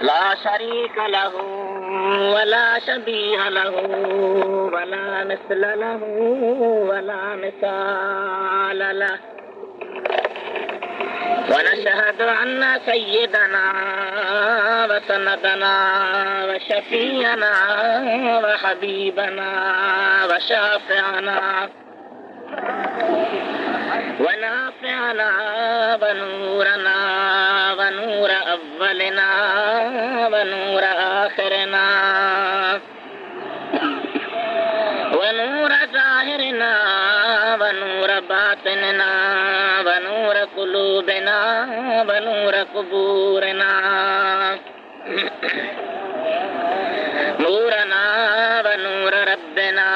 لا شريك له ولا شبيه له ولا مثل له ولا مثال له. ونشهد أن سيدنا وسندنا وشفيعنا وحبيبنا وشافعنا ونافعنا ونورنا ونور أولنا ونور آخرنا ونور ظاهرنا ونور باطننا ونور قلوبنا ونور قبورنا نورنا ونور ربنا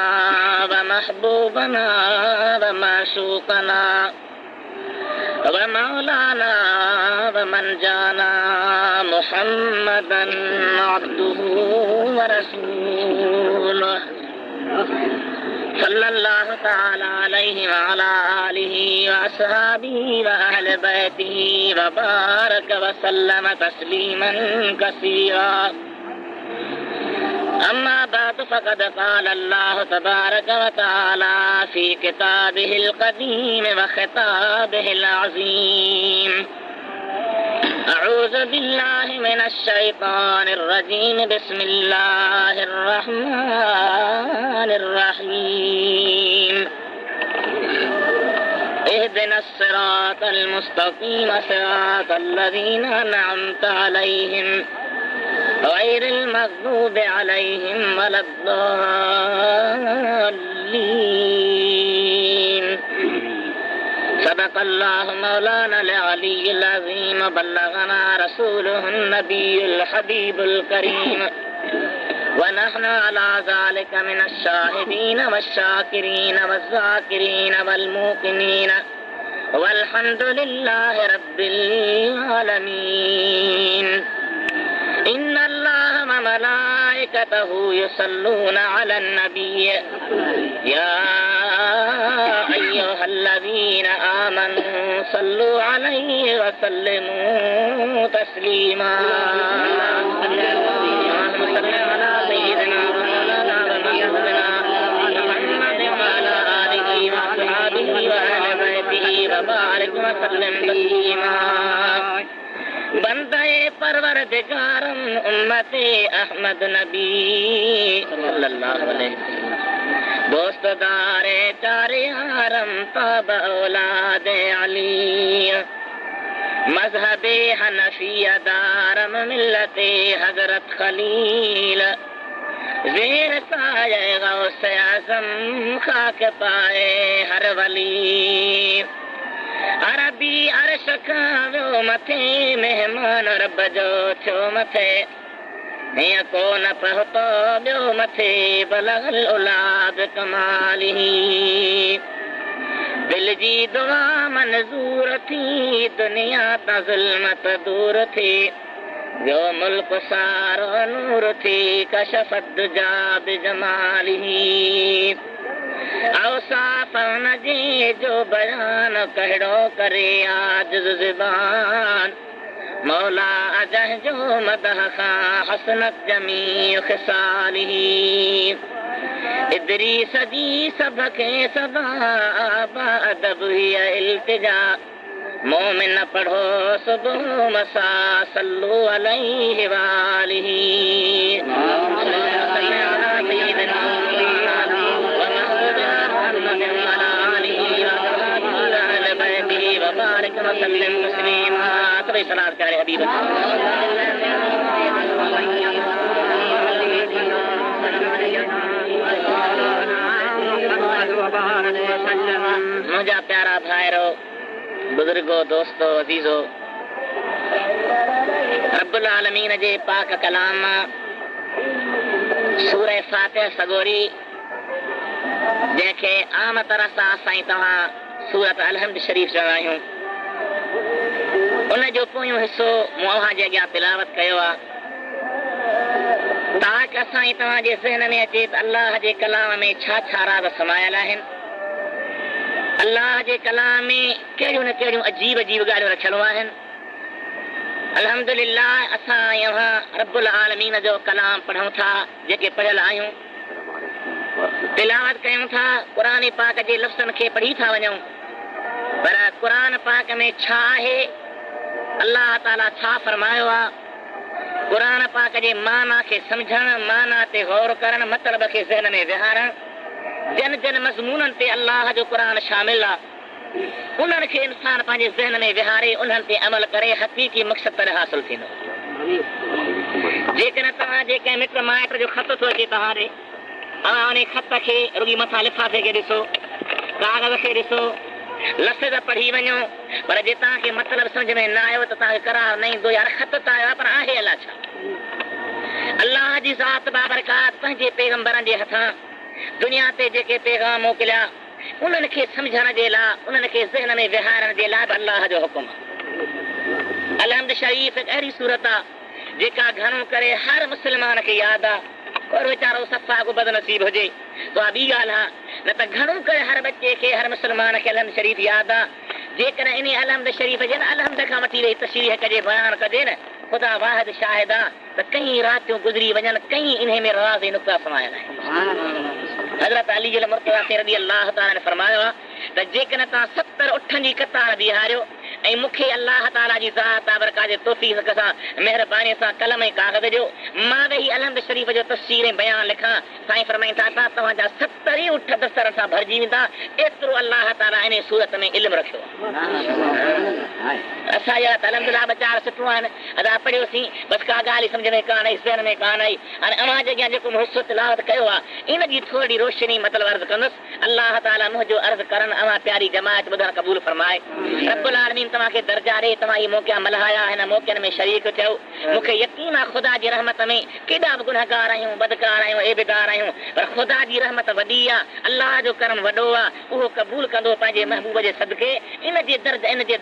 ومحبوبنا ومعشوقنا ومولانا ومن جانا محمدا عبده ورسوله صلى الله تعالى عليه وعلى آله وأصحابه وأهل بيته وبارك وسلم تسليما كثيرا. أما بعد فقد قال الله تبارك وتعالى في كتابه القديم وخطابه العظيم: أعوذ بالله من الشيطان الرجيم. بسم الله الرحمن الرحيم. اهدنا الصراط المستقيم صراط الذين أنعمت عليهم غير المغضوب عليهم ولا الضالين. صدق الله مولانا العلي العظيم. بلغنا رسوله النبي الحبيب الكريم، ونحن على ذلك من الشاهدين والشاكرين والذاكرين والموقنين، والحمد لله رب العالمين. إن الله وملائكته يصلون على النبي يا أيها الذين آمنوا صلوا عليه وسلموا تسليما. اللهم صل على سيدنا مولانا ونبينا محمد وعلى آله وأصحابه وأهل بيته وبارك وسلم تسليما. बंदे परवरदिगारम उम्मते अहमद नबी सल्लल्लाहु अलैहि वसल्लम, दोस्तदारे चारे हारम ताब औलादे अली, मजहबे हनफिया दारम मिल्लते हजरत खलील, ज़ेर साये गौसे आज़म खाक पाए हर वली। अरबी अर्श खावियो मथे मेहमान रब जो थियो मथे, हिय को न पहुतो ॿियो मथे बलगल औलाद कमालिही। दिल जी दुआ मंज़ूर थी दुनिया तां ज़ुल्मत दूर थी, जो मुल्क सारो नूर थी कशफत दुजा बिजमालिही। औसाफ उनजे जो बयान कहिड़ो करे आजिज़ ज़ुबान, मौला अजह जो मदह खां हसनत जमी ख़िसालिही। इदरीस जी सभ खे सदा अदब हिय इल्तिजा, मोमिन पढ़ो सुबुह मसा सल्लू अलैहि वालिही। मुझा प्यारा भाइरो, बुजुर्गो, दोस्तो, अजीजो, रब्बुल आलमीन जे पाक कलाम सूरह फातिहा सगोरी, जंहिंखे आम तरह सां साईं तव्हां सूरत अलहम्द शरीफ़ चवंदा आहियूं, उन जो पोयों हिसो मूं अव्हां जे अॻियां तिलावत कयो आहे, ताकि असां तव्हांजे ज़हन में अचे त अल्लाह जे कलाम में छा छा राज़ समायल आहिनि, अल्लाह जे कलाम में कहिड़ियूं न कहिड़ियूं अजीब अजीब ॻाल्हियूं रखियलूं आहिनि। अल्हम्दुलिल्लाह असां यहाँ रब्बुल आलमीन जो कलाम पढ़ूं था, जेके पढ़ियल आहियूं, तिलावत कयूं था, क़ुरान पाक जे लफ़्ज़नि खे पढ़ी था वञूं, पर क़ुरान पाक में छा आहे, अल्लाह ताला छा फरमायो आहे, क़ुरान पाक जे माना खे सम्झण, माना ते गौर करण, मतिलब खे ज़हन में विहारण, जन जन मज़मूननि ते अल्लाह जो क़ुरान शामिल आहे, उन्हनि खे इंसान पंहिंजे ज़हन में विहारे उन्हनि ते अमल करे हक़ीक़ी मक़सद तॾहिं हासिल थींदो। जेकॾहिं तव्हां जे कंहिं मिट माइट जो ख़त थो अचे तव्हां ॾे, तव्हां उन ख़त खे रुॻी मथां लिफ़ाफ़े खे ॾिसो, कागज़ खे ॾिसो, लफ़्ज़ पढ़ी वञो, पर जे तव्हांखे मतिलबु सम्झ में न आयो त तव्हांखे करार न ईंदो, यार ख़त त आयो आहे पर आहे अलाह छा। अल्लाह जी ज़ात बाबरकात पंहिंजे पैगंबरनि जे हथां दुनिया ते जेके पैगाम मोकिलिया उन्हनि खे सम्झण जे लाइ, उन्हनि खे ज़हन में विहारण जे लाइ अल्लाह जो हुकुम आहे। अलहम्द शरीफ़ हिकु अहिड़ी सूरत आहे जेका घणो करे हर मुस्लमान खे यादि आहे, और वीचारो सफ़ा को बदनसीब हुजे तो ॿी ॻाल्हि आहे, न त घणो करे हर बच्चे खे, हर मुस्लमान खे अलहम्द शरीफ़ यादि आहे। जेकॾहिं इन अलहम्द शरीफ़ जे न अलहम्द खां वठी रही तशरीह कजे, बयान कजे न, ख़ुदा वाहिद शाहिद आहे त कई रातियूं गुज़री वञनि, कई इन में राज़ ऐं नुक़्ता समायल आहिनि। हज़रत अली मुर्तज़ा रज़ी अल्लाह ताला ने फरमायो आहे त जेकॾहिं तव्हां 70 उठनि जी कतार बीहारियो ऐं मूंखे अल्लाह ताला जी ज़ात बाबरकात जे तौफ़ीक़ सां, महिरबानी सां कलम ऐं कागज़ ॾियो, मां वेही अलहम्द शरीफ़ जो तफ़सीर ऐं बयान लिखां, साईं फरमाइनि था त तव्हांजा 70 ई उठ दस्तरनि सां भरिजी वेंदा, एतिरो अल्लाह ताला इन सूरत में इल्मु रखियो आहे। असांजा अलहम्दुलिल्लाह ॿ-4 सुठो आहिनि, अदा पढ़ियोसीं, बसि का ॻाल्हि सम्झ में कान आई, ज़हन में कान आई। हाणे अवां जे जेको मुहिसो तिलावत कयो आहे इन जी थोरी रोशनी मतिलबु अर्ज़ु कंदुसि। अल्लाह ताला मुंहिंजो अर्ज़ु करनि, अवां प्यारी जमात ॿुधण क़बूल फरमाए। रब्बुल आलमीन तव्हांखे दर्जा ॾे, तव्हां इहे मौक़ा मल्हाया, हिन मौक़नि में शरीक थियो। मूंखे यकीन आहे ख़ुदा जी रहमत में केॾा बि गुनहगार आहियूं, बदकार आहियूं, एबेदार आहियूं, पर ख़ुदा जी रहमत वॾी आहे, अल्लाह जो करम वॾो आहे, उहो क़बूल कंदो पंहिंजे महबूब जे सदके। इन जे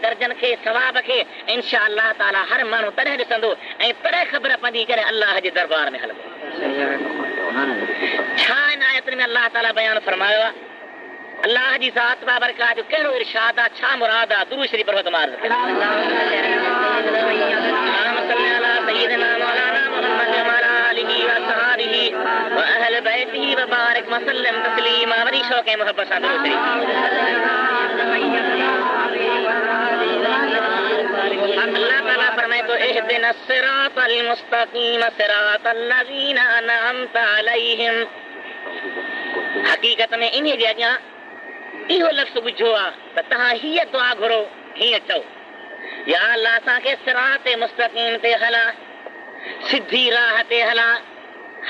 दर्जनि खे, सवाब खे इंशा अल्लाह ताला हर माण्हू तॾहिं ॾिसंदो ऐं तॾहिं ख़बर पवंदी करे अल्लाह जे दरबार में हलंदो। छा इन आयतुनि में अल्लाह ताला बयानु फरमायो आहे, अल्लाह जी ज़ात बाबरकात जो कहिड़ो इरशाद आहे, छा मुराद आहे, दुरूद शरीफ़ पढ़ो त मार वरी शौक़ ऐं मुहबत सां दुरूद शरीफ़। अल्लाह ताला फरमाए तो इहदिना सिरातल मुस्तकीम सिरातल लज़ीना अनअमत अलैहिम। हक़ीक़त में इन जे अॻियां इहो लफ़्ज़ ॿुधो आहे त तव्हां हीअ दुआ घुरो, हीअं चओ, या अल्लाह असांखे सिरात मुस्तकीम ते हला, सिधी राह ते हला।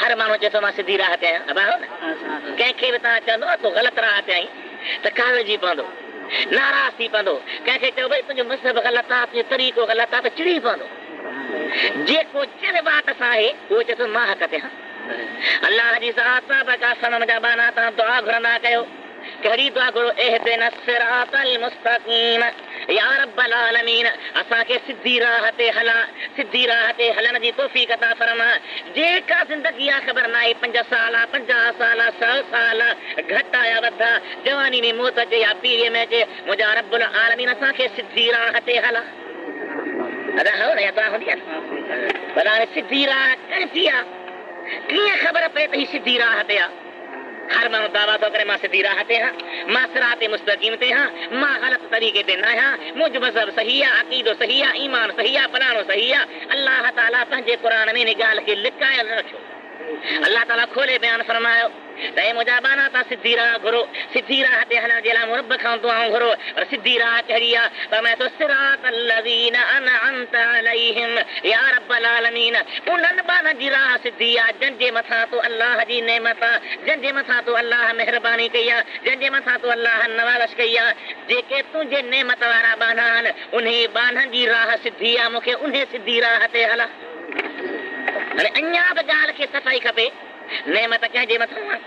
हर माण्हू चए थो मां सिधी राह ते आहियां, अबा न कंहिंखे बि तव्हां चवंदो तूं ग़लति राह ते आई त काविड़जी पवंदो, नाराज़ थी पवंदो। कंहिंखे चओ भई तुंहिंजो मज़हब ग़लति आहे, तुंहिंजो तरीक़ो ग़लति आहे, त चिड़ी पवंदो। जेको जन बात सां आहे उहो चए थो मां हक़ ते आहियां। अल्लाह जी ज़ात बाबरकात सनम जा बाना तव्हां दुआ घुरंदा कयो, कहिड़ी दुआ घुरो, इहदिना सिरातल मुस्तकीम, या रब्बल आलमीन असांखे सिधी राह ते हला, सिधी राह ते हलण जी तौफ़ीक़ अता फरमा। जेका ज़िंदगी आहे ख़बर न आहे, 5 साल, 50 साल, 100 साल, घटि आया वधा, जवानी में मौत अचे या पीढ़ीअ में अचे, मुंहिंजा रब्बुल आलमीन असांखे सिधी राह ते हला। अदा हो न दुआ हूंदी आहे न, पर हाणे सिधी राह कहिड़ी आहे, कीअं ख़बर पए त हीअ सिधी राह ते आहे। हर माण्हू दावा थो करे मां सिधी राह ते आहियां, मां सिरात मुस्तकीम ते आहियां, मां ग़लति तरीक़े ते न आहियां, मुंहिंजो मज़हब सही आहे, अक़ीदो सही आहे, ईमान सही आहे, फलाणो सही आहे। अल्लाह ताला पंहिंजे क़ुरान में इन ॻाल्हि खे लिकायल रखियो। अल्लाह ताला खोले बयान फरमायो त हे मुंहिंजा बाना तव्हां सिधी राह घुरो, सिधी राह ते हलण जे लाइ रब खां दुआऊं घुरो। पर सिधी राह कहिड़ी आहे, फरमाए थो सिरातल लज़ीना अनअमत अलैहिम, या रब्बल आलमीन उन्हनि बाननि जी राह सिधी आहे जंहिंजे मथां तूं अल्लाह जी नेमत आहे, जंहिंजे मथां तूं अल्लाह महिरबानी कई आहे, जंहिंजे मथां तूं अल्लाह नवाज़श कई आहे। जेके तुंहिंजे नेमत वारा बाना आहिनि उन बाननि जी राह सिधी आहे, मूंखे उन सिधी राह ते हला। हाणे अञा बि ॻाल्हि खे सफ़ाई खपे, नेमत कंहिंजे मथां आहे,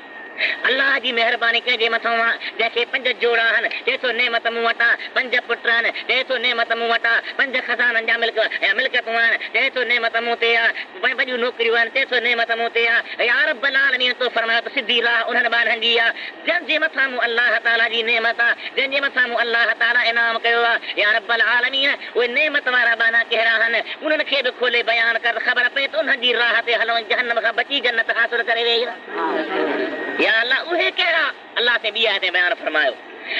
अल्लाह जी मेहरबानी कंहिंजे मथां जंहिंखे 5 जोड़ा आहिनि चए थो नेमत मूं वटां 5 पुट आहिनि चए थो नेमत मूं वटां 5 खज़ाननि जा मिल्कतूं आहिनि चए थो नेमत मूं ते आहे 5 नौकरियूं आहिनि चए थो नेमत मूं ते आहे या रब्बुल आलमीन तो फरमायो त सिधी राह उन्हनि ॿारनि जी आहे जंहिंजे मथां मूं अल्लाह ताला जी नेमत आहे जंहिंजे मथां मूं अल्लाह ताला इनाम कयो आहे या रब्बुल आलमीन उहे नेमत वारा बाना कहिड़ा आहिनि उन्हनि खे बि खोले बयानु कर ख़बर पए त उन्हनि जी राह ते हलूं जहन्नम खां बची जन्नत हासिल करे वेही या अल्लाह उहे कहिड़ा अल्लाह ते ॿी आयत में बयानु फरमायो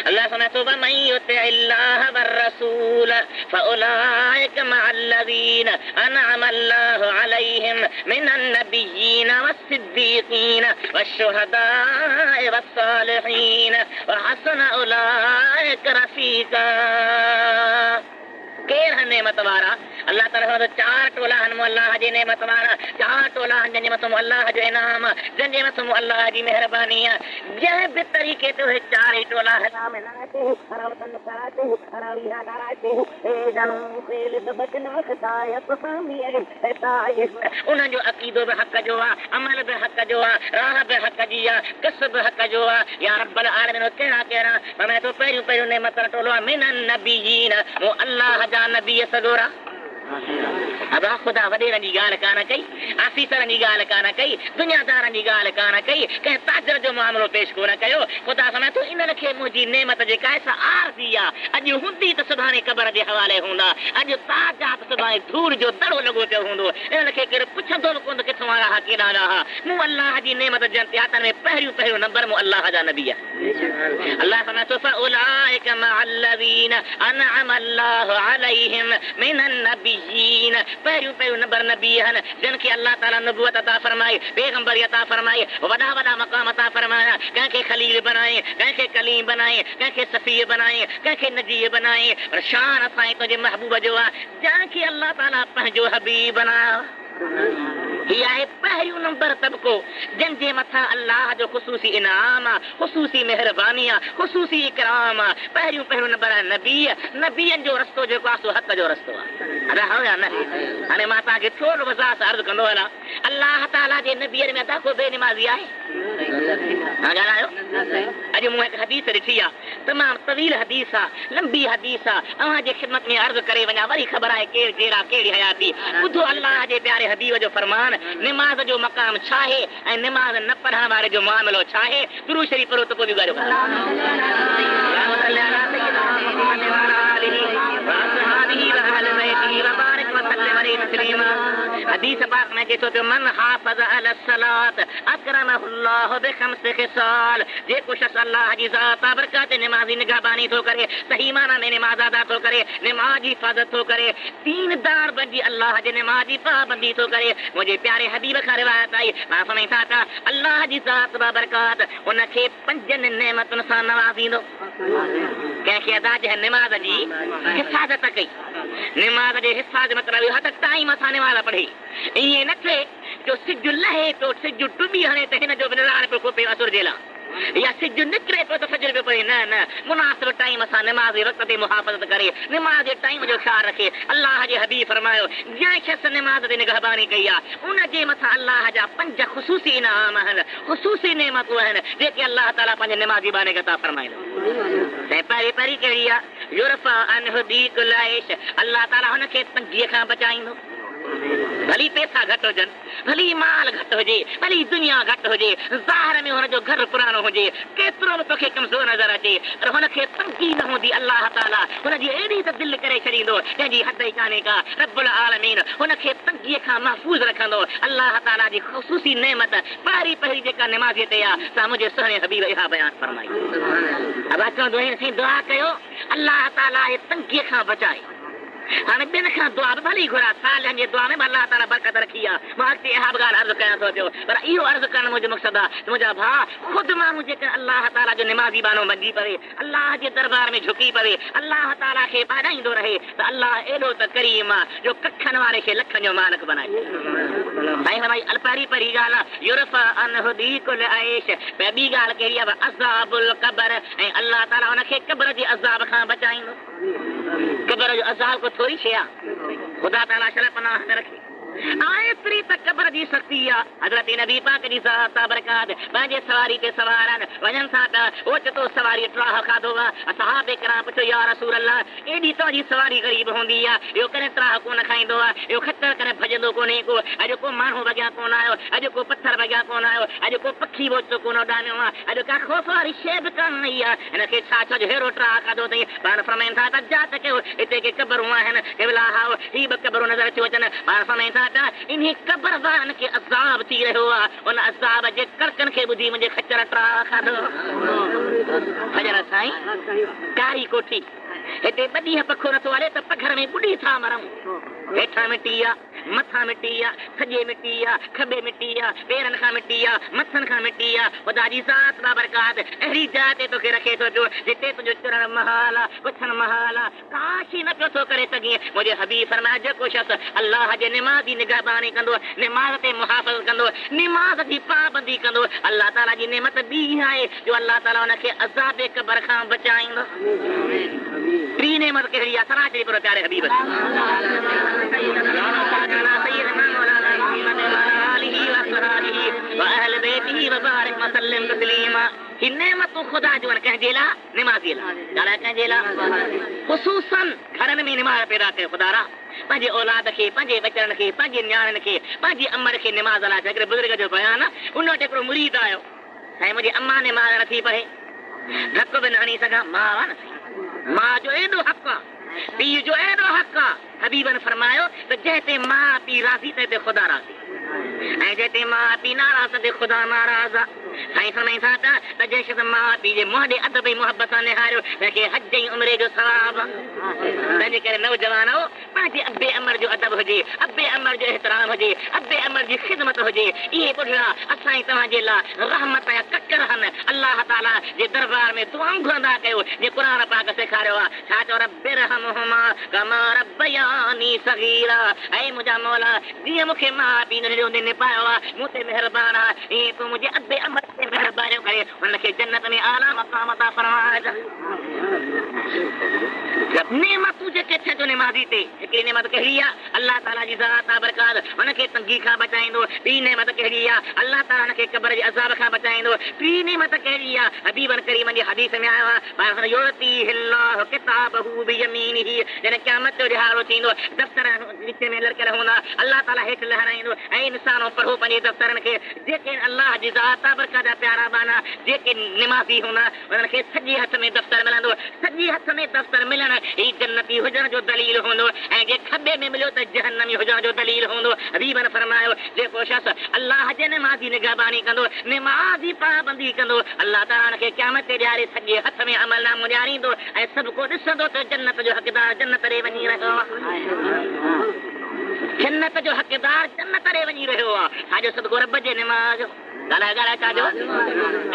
अल्लाह फरमातो वमन युतिइल्लाह वररसूल फउलाइक मअल्लज़ीन अनअमा अल्लाहु अलैहिम मिनन नबिय्यीन वस्सिद्दीक़ीन वश्शुहदाए वस्सालिहीन वहसन उलाइक रफ़ीक़ा केर है नेमत वारा अल्लाह ताला जो 4 टोला हन अल्लाह जी नेमत वारा 4 टोला जंहिंजे मथां अल्लाह जो इनाम जंहिंजे मथां अल्लाह जी मेहरबानी आहे जंहिं बि तरीक़े ते उहे 4 टोला उन्हनि जो अक़ीदो बि हक़ जो आहे अमल बि हक़ जो आहे राह बि हक़ जी आहे कसब हक़ जो आहे या रब्बुल आलमीन कहिड़ा कहिड़ा मैं तो पहिरियों नेमत टोलो आहे मिनन नबिय्यीन वो अल्लाह जा नबी सगोरा अबा खुदा वॾेरनि जी ॻाल्हि कान कई आफ़ीसरनि जी ॻाल्हि कान कई दुनियादारनि जी ॻाल्हि कान कई कंहिं ताजर जो मामिलो पेश कोन कयो ख़ुदा समय तूं इन्हनि खे मुंहिंजी नेमत जेका आहे सा आरज़ी आहे अॼु हूंदी त सुभाणे क़बर जे हवाले हूंदा अॼु ताजा त सुभाणे धूड़ जो दड़ो लॻो पियो हूंदो इन्हनि खे केरु पुछंदो बि कोन किथां आया हुआ केॾां रहा मूं अल्लाह जी नेमत जन ते हथनि में पहिरियों नंबर मूं अल्लाह जा नबी आहे अल्लाह फरमाए थो फउलाइक मअल्लज़ीन अनअमा अल्लाहु अलैहिम मिनन नबी पहिरियों नंबर नबी आहिनि जिनखे अल्लाह ताला नबूवत अता फरमाई पैगंबरी अता फरमाई वॾा मक़ाम अता फरमाया कंहिंखे खलील बनाए कंहिंखे कलीम बनाए कंहिंखे सफ़ी बनाए कंहिंखे नजी बनाए पर शान असां तुंहिंजे महबूब जो आहे जंहिंखे अल्लाह ताला पंहिंजो हबीब बनायो ही आहे पहिरियों नंबर तबको जंहिंजे मथां अल्लाह जो ख़ुसूसी इनाम आहे ख़ुसूसी मेहरबानी आहे ख़ुसूसी इकराम आहे पहिरियों नंबर आहे नबीअनि जो रस्तो जेको आहे सो हक़ जो रस्तो आहे अदा हो या न हाणे मां तव्हांखे थोरो वज़ाहत अर्ज़ु कंदो हलां अल्लाह ताला जे नबीअनि में अदा को बेनिमाज़ी आहे हा ॻाल्हायो अॼु मूं हिकु हदीस ॾिठी आहे तमामु तवील हदीस आहे लंबी हदीस आहे अव्हांजे ख़िदमत में अर्ज़ु करे वञा वरी ख़बर आहे केरु जहिड़ा कहिड़ी हयाती ॿुधो अल्लाह जे प्यारे हबीब जो फरमान निमाज़ जो मक़ाम छा आहे ऐं निमाज़ न पढ़ण वारे जो मामिलो छा आहे दुरूद शरीफ़ पढ़ो त पोइ बि ॻाल्हियो हदीस पाक में चए थो मन हाफ़ज़ अला सलात अकरमहुल्लाहु बिखम्स खिसाल जेको शख़्स अल्लाह जी ज़ात बरकत निमाज़ी निगहबानी थो करे सही माना में निमाज़ अदा थो करे निमाज़ जी हिफ़ाज़त थो करे दीनदार बणिजी अल्लाह जे निमाज़ जी पाबंदी थो करे मुंहिंजे प्यारे हबीब खां रिवायत आई मां फरमाईंदा था अल्लाह जी ज़ात बाबरकत उनखे 5 नेमतुनि सां नवाज़ींदो कंहिंखे अदा जे निमाज़ जी हिफ़ाज़त कई निमाज़ जे हिफ़ाज़त मतिलबु हद टाइम सां निमाज़ पढ़ी ईअं न थिए जो सिज लहे पियो सिज टुॿी हणे त हिन जो निरार पियो खपे असुर जे लाइ या सिज निकिरे पियो त फजर पियो पढ़े न मुनासिब टाइम सां निमाज़ जे वक़्त ते मुहाफ़ज़त करे निमाज़ जे टाइम जो ख़्यालु रखे अल्लाह जे हबीब फरमायो जंहिं शख़्स निमाज़ ते निगहबानी कई आहे उन जे मथां अल्लाह जा 5 ख़ुसूसी इनाम आहिनि ख़ुसूसी नेमतूं आहिनि जेके अल्लाह ताला पंहिंजे निमाज़ी बाने खे अता फरमाईंदो ऐं पहिरीं कहिड़ी आहे युरफ़ा अनहु दीकुल ऐश अल्लाह ताला हुनखे तंगीअ खां बचाईंदो भली पैसा घटि हुजनि भली माल घटि हुजे भली दुनिया घटि हुजे ज़ाहिर में हुनजो घर पुराणो हुजे केतिरो बि तोखे कमज़ोर नज़र अचे पर हुनखे तंगी न हूंदी अल्लाह ताला हुनजी अहिड़ी त दिलि करे छॾींदो जंहिंजी हद ई कान्हे का रब्बुल आलमीन हुनखे तंगीअ खां महफ़ूज़ रखंदो अल्लाह ताला जी ख़ुसूसी नेमत पहिरीं जेका निमाज़ीअ ते आहे सा मुंहिंजे सुहिणे हबीब इहा बयानु फरमाई अब अचो दुआ कयो अल्लाह ताला जे तंगीअ खां बचाए हाणे ॿिनि खां दुआ बि भली घुरा सालनि जे दुआ में बि अल्लाह ताला बरकत रखी आहे मां अॻिते इहा बि ॻाल्हि अर्ज़ु कयां थो पियो पर इहो अर्ज़ु करणु मुंहिंजो मक़सदु आहे मुंहिंजा भाउ ख़ुदि माण्हू जेके अल्लाह ताला जो निमाज़ी बानो बणिजी पवे अल्लाह जे दरबार में झुकी पवे अल्लाह ताला खे ॿाॾाईंदो रहे त अल्लाह एॾो त करीम आहे जो कखनि वारे खे लखनि जो मालिक बनाए साईं भाई परी ॻाल्हि आहे युरफ़ा अनहु दीकुल ऐश ॿी ॻाल्हि कहिड़ी आहे अज़ाबुल क़बर ऐं अल्लाह ताला हुनखे क़बर जे अज़ाब खां बचाईंदो क़बर जो अज़ाब को थोरी शइ आहे ख़ुदा ताला शल पनाह में रखे एतिरी त क़ब्र जी सख़्ती आहे हज़रत नबी पाक जी ज़ात बरकात पंहिंजे सवारी ते सवार आहिनि वञनि था त ओचितो सवारी ट्राह खाधो आहे सहाबे कराम पुछो या रसूल अल्लाह एॾी तव्हांजी सवारी ग़रीब हूंदी आहे इहो कॾहिं ट्राह कोन खाईंदो आहे इहो खच्चर कॾहिं भॼंदो कोन्हे को अॼु को माण्हू वॻिया कोन आयो अॼु को पथर वॻिया कोन आयो अॼु को पखी ओचितो कोन उॾामियो आहे अॼु का ख़ौफ़ वारी शइ बि कान आई आहे हिनखे छा छो जो हेड़ो ट्राह खाधो अथई पाण फरमाइनि था त जात कयो हिते के क़बरूं आहिनि केवला हाओ ही बि क़बरूं नज़र अची अचनि पाण फरमाइनि था त इन क़बर वारनि खे अज़ाब थी रहियो आहे उन अज़ाब जे करकनि खे ॿुधी मुंहिंजे खच्चर ट्राह खाधो फजर साईं कारी कोठी हिते ॿ ॾींहं पखो नथो हले त पघर में ॿुॾी था मरऊं हेठां मिटी आहे मथां मिटी आहे सॼे मिटी आहे खॿे मिटी आहे पेरनि खां मिटी आहे मथनि खां मिटी आहे ख़ुदा जी ज़ात बाबरकात अहिड़ी जाइ ते तोखे रखे थो पियो जिते तुंहिंजो चुरण महाल आहे पुछण महाल आहे काश ई न पियो थो करे सघे मुंहिंजे हबीब फरमाया जेको शख़्स अल्लाह जे निमाज़ जी निगहबानी कंदो निमाज़ ते मुहाफ़िज़ कंदो निमाज़ जी पाबंदी कंदो अल्लाह ताला जी नेमत ॿी आहे जो अल्लाह ताला हुनखे अज़ाबे क़ब्र खां बचाईंदो टी नेमत कहिड़ी आहे सलाह चई पियो प्यारे हबीब ही नेमतूं ख़ुदा जूं आहिनि कंहिंजे लाइ निमाज़ी लाइ कंहिंजे लाइ ख़ुसूसन घरनि में निमाज़ पैदा कयो ख़ुदा रा पंहिंजे औलाद खे पंहिंजे बचड़नि खे पंहिंजे न्याणियुनि खे पंहिंजे अमर खे निमाज़ लाइ हिकिड़े बुज़ुर्ग जो बयानु उन वटि हिकिड़ो मुरीद आयो साईं मुंहिंजी अम्मा निमाज़ नथी पढ़े धक बि न हणी सघां मां आहे न मां जो एॾो हक़ आहे पीउ जो एॾो हक़ आहे हबीबनि फरमायो त जंहिं ते माउ पीउ राज़ी त हिते ख़ुदा राज़ी ऐं जंहिं ते माउ पीउ नाराज़ त ख़ुदा नाराज़ आहे साईं फरमाइनि था त जंहिं शख़्स माउ पीउ जे मुंहं ॾे अदब ऐं मुहबत सां निहारियो तंहिंखे हज ऐं उमिरे जो सवाबु तंहिंजे करे नौजवान हो पंहिंजे अबे अमर जो अदब हुजे अबे अमर जो एतिराम हुजे अबे अमर जी ख़िदमत हुजे इहे ॿुढड़ा असां ई तव्हांजे लाइ रहमत जा ककर आहिनि अल्लाह ताला जे दरबार में दुआऊं घुरंदा कयो जीअं क़ुर पाक सेखारियो आहे छा चओ रब्बिरहमहुमा कमा रब्बयानी सगीरा ऐं मुंहिंजा मौला जीअं मूंखे माउ पीउ नंढे हूंदे निभायो आहे मूं ते महिरबान आहे ईअं तूं मुंहिंजे अबे अमर ते महिरबानी करे हुनखे जन्नत में आला मक़ाम अता फरमाए नेमतूं जेके थिए थो निमाज़ी ते हिकिड़ी नेमत कहिड़ी आहे अल्लाह ताला जी ज़ात बरकात हुनखे तंगी खां बचाईंदो ॿी नेमत कहिड़ी आहे अल्लाह ताला हुनखे क़ब्र जे अज़ाब खां बचाईंदो टी नेमत कहिड़ी आहे हबीबन करीम जी हदीस में आयो आहे युअतीहिल्लाहु किताबहु बियमीनिही जॾहिं क़यामत जो ॾिहाड़ो थींदो दफ़्तर विच में लड़कियल हूंदा अल्लाह ताला हेठि लहराईंदो ऐं इंसानो पढ़ो पंहिंजे दफ़्तरनि खे जेके अल्लाह जी ज़ात बरकात जा प्यारा बाना जेके निमाज़ी हूंदा उन्हनि खे सॼे हथ में दफ़्तर मिलंदो सॼे हथ में दफ़्तर मिलण ही जन्नती हुजण जो दलील हूंदो ऐं जे खॿे में मिलियो त जहन्नमी हुजण जो दलील हूंदो हबीबन फरमायो जेको शख़्स अल्लाह जे निमाज़ी निगहबानी कंदो निमाज़ी पाबंदी कंदो अल्लाह ताला हुनखे क़यामत ते ॾियारे सॼे हथ में अमलनामो ॾियारींदो ऐं सभु को ॾिसंदो त जन्नत जो हक़दार जन्नत ॾे वञी रहियो आहे जन्नत जो हक़दार जन्नत ॾे वञी रहियो आहे छाजो सदको रब जे निमाज़ ॻाल्हाए ॻाल्हाए छाजो